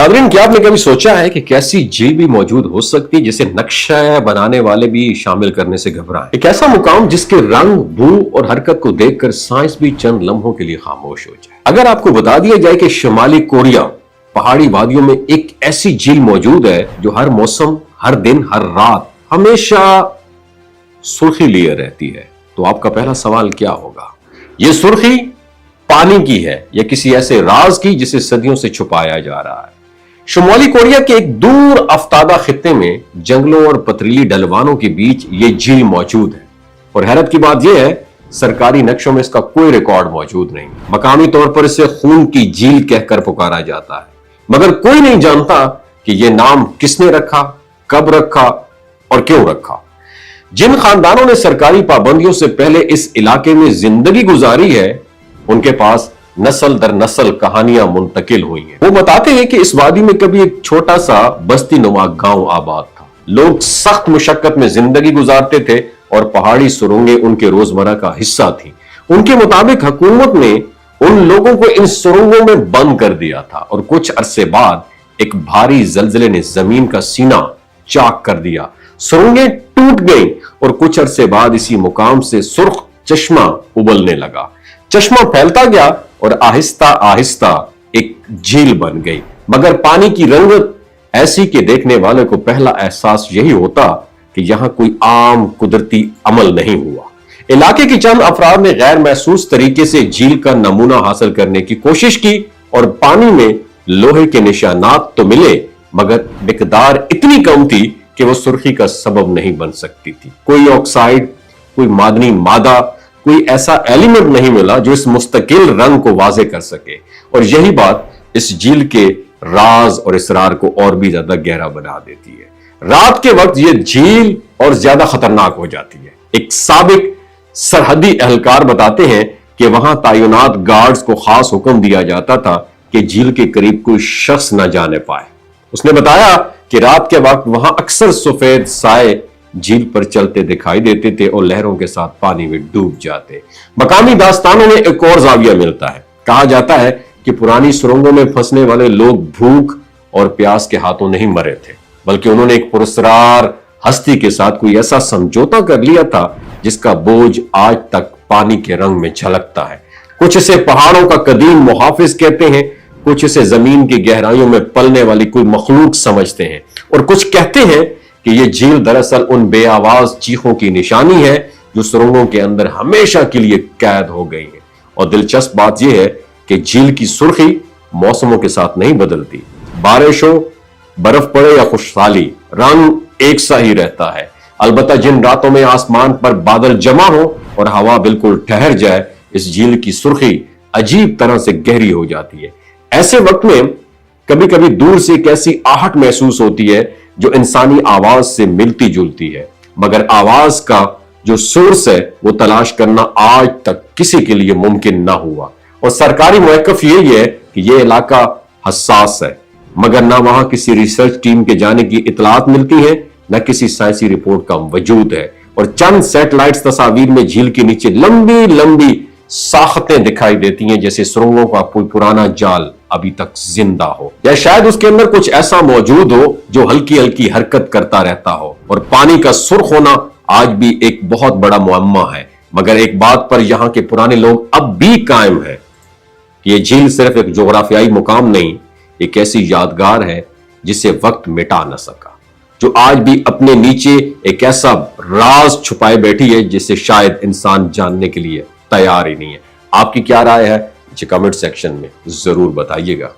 नाज़रीन, क्या आपने कभी सोचा है कि कैसी झील भी मौजूद हो सकती है जिसे नक्शा बनाने वाले भी शामिल करने से घबराएं? एक ऐसा मुकाम जिसके रंग, बू और हरकत को देखकर साइंस भी चंद लम्हों के लिए खामोश हो जाए। अगर आपको बता दिया जाए कि शुमाली कोरिया पहाड़ी वादियों में एक ऐसी झील मौजूद है जो हर मौसम, हर दिन, हर रात हमेशा सुर्खी लिए रहती है, तो आपका पहला सवाल क्या होगा? ये सुर्खी पानी की है या किसी ऐसे राज की जिसे सदियों से छुपाया जा रहा है? शुमाली कोरिया के एक दूर अफ्तादा खित्ते में जंगलों और पथरीली ढलवानों के बीच ये झील मौजूद है, और हैरत की बात यह है सरकारी नक्शों में इसका कोई रिकॉर्ड मौजूद नहीं। मकामी तौर पर इसे खून की झील कहकर पुकारा जाता है, मगर कोई नहीं जानता कि यह नाम किसने रखा, कब रखा और क्यों रखा। जिन खानदानों ने सरकारी पाबंदियों से पहले इस इलाके में जिंदगी गुजारी है, उनके पास नस्ल दर नस्ल कहानियां मुंतकिल हुई हैं। वो बताते हैं कि इस वादी में कभी एक छोटा सा बस्ती नुमा गांव आबाद था। लोग सख्त मुशक्कत में जिंदगी गुजारते थे और पहाड़ी सुरंगें उनके रोजमर्रा का हिस्सा थी। उनके मुताबिक हुकूमत ने उन लोगों को इन सुरंगों में बंद कर दिया था और कुछ अरसे बाद एक भारी जलजले ने जमीन का सीना चाक कर दिया। सुरंगें टूट गई और कुछ अरसे बाद इसी मुकाम से सुर्ख चश्मा उबलने लगा। चश्मा फैलता गया और आहिस्ता आहिस्ता एक झील बन गई, मगर पानी की रंगत ऐसी कि देखने वाले को पहला एहसास यही होता कि यहां कोई आम कुदरती अमल नहीं हुआ। इलाके के चंद अफराद ने गैर महसूस तरीके से झील का नमूना हासिल करने की कोशिश की और पानी में लोहे के निशानात तो मिले, मगर मिकदार इतनी कम थी कि वो सुर्खी का सबब नहीं बन सकती थी। कोई ऑक्साइड, कोई मादनी मादा, कोई ऐसा एलिमेंट नहीं मिला जो इस मुस्तकिल रंग को वाजे कर सके, और यही बात इस झील के राज और इसरार को और भी ज्यादा गहरा बना देती है। रात के वक्त यह झील और ज्यादा खतरनाक हो जाती है। एक साबिक सरहदी एहलकार बताते हैं कि वहां तैनात गार्ड्स को खास हुक्म दिया जाता था कि झील के करीब कोई शख्स न जाने पाए। उसने बताया कि रात के वक्त वहां अक्सर सफेद साए झील पर चलते दिखाई देते थे और लहरों के साथ पानी में डूब जाते। मकामी दास्तानों में एक और जाविया मिलता है। कहा जाता है कि पुरानी सुरंगों में फंसने वाले लोग भूख और प्यास के हाथों नहीं मरे थे, बल्कि उन्होंने एक पुरस्कार हस्ती के साथ कोई ऐसा समझौता कर लिया था जिसका बोझ आज तक पानी के रंग में झलकता है। कुछ इसे पहाड़ों का कदीम मुहाफिज कहते हैं, कुछ इसे जमीन की गहराइयों में पलने वाली कोई मखलूक समझते हैं, और कुछ कहते हैं कि यह झील दरअसल उन बेआवाज चीखों की निशानी है जो सुरंगों के अंदर हमेशा के लिए कैद हो गई है। और दिलचस्प बात यह है कि झील की सुर्खी मौसमों के साथ नहीं बदलती। बारिश हो, बर्फ पड़े या खुशहाली, रंग एक सा ही रहता है। अलबत्ता जिन रातों में आसमान पर बादल जमा हो और हवा बिल्कुल ठहर जाए, इस झील की सुर्खी अजीब तरह से गहरी हो जाती है। ऐसे वक्त में कभी कभी दूर से एक ऐसी आहट महसूस होती है जो इंसानी आवाज से मिलती जुलती है, मगर आवाज का जो सोर्स है वो तलाश करना आज तक किसी के लिए मुमकिन ना हुआ। और सरकारी मौक़िफ़ यही है कि यह इलाका हसास है, मगर ना वहां किसी रिसर्च टीम के जाने की इतलात मिलती है, न किसी साइंसी रिपोर्ट का वजूद है। और चंद सैटेलाइट तस्वीर में झील के नीचे लंबी लंबी साख्तें दिखाई देती हैं, जैसे सुरंगों का कोई पुराना जाल अभी तक जिंदा हो, या शायद उसके अंदर कुछ ऐसा मौजूद हो जो हल्की हल्की हरकत करता रहता हो। और पानी का सुर्ख होना आज भी एक बहुत बड़ा मुअम्मा है, मगर एक बात पर यहां के पुराने लोग अब भी कायम है कि यह झील सिर्फ एक जोग्राफियाई मुकाम नहीं, एक ऐसी यादगार है जिसे वक्त मिटा न सका, जो आज भी अपने नीचे एक ऐसा राज छुपाए बैठी है जिसे शायद इंसान जानने के लिए तैयार ही नहीं है। आपकी क्या राय है? कमेंट सेक्शन में जरूर बताइएगा।